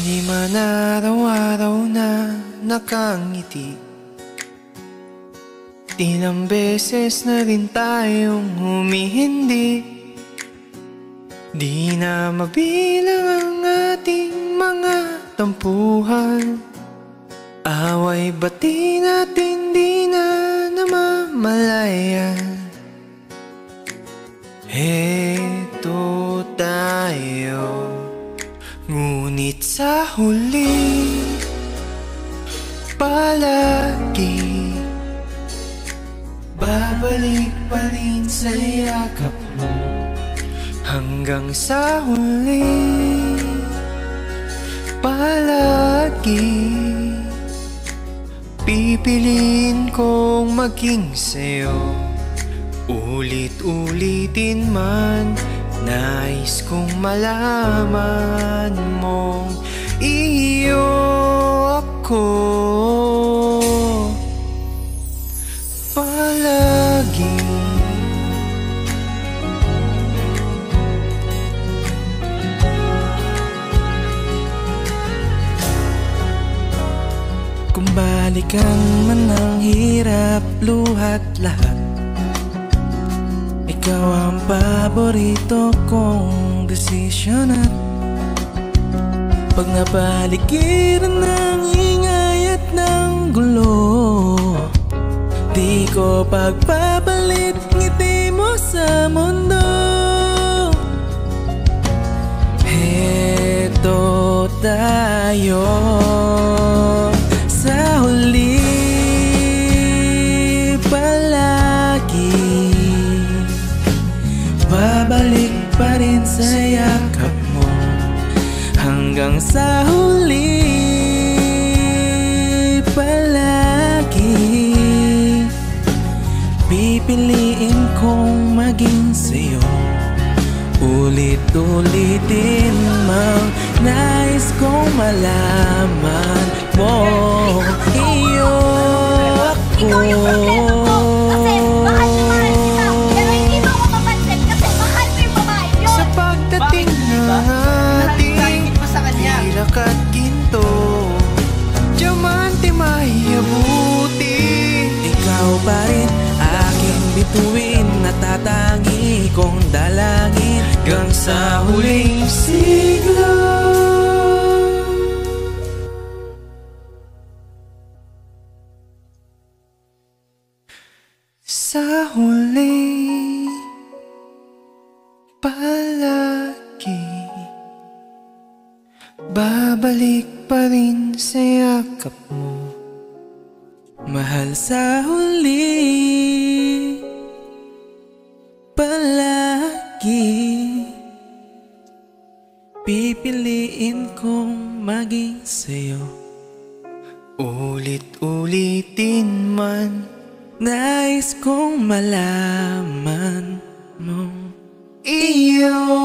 Di man araw-araw na nakangiti, ilang beses na rin tayong humihindi. Di na mabilang ang ating mga tampuhan, away bati natin di na namamalayan. Heto tayo, ngunit sa huli palagi babalik pa rin sa yakap mo. Hanggang sa huli palagi pipiliin kong maging sa'yo. Ulit-ulitin man, nais kong malaman mong iyo ako palagi. Kung balikan man ang hirap, luhat lahat, ikaw ang paborito kong desisyon. At pag napaligiran ng ingay at ng gulo, di ko pagpapalit ngiti mo sa mundo. Heto tayo sa huli palagi, babalik pa rin sa yakap mo. Hanggang sa huli palagi pipiliin kong maging sa'yo. Ulit-ulitin mang nais kong malaman mo iyo ako. At ginto, diamante mahiyabuti, ikaw pa rin aking bituin, natatangi kong dalangin hanggang sa huling siglo. Sa huli palagi babalik pa rin sa yakap mo. Mahal, sa huli palagi pipiliin kong maging sa'yo. Ulit-ulitin man, nais kong malaman mo iyo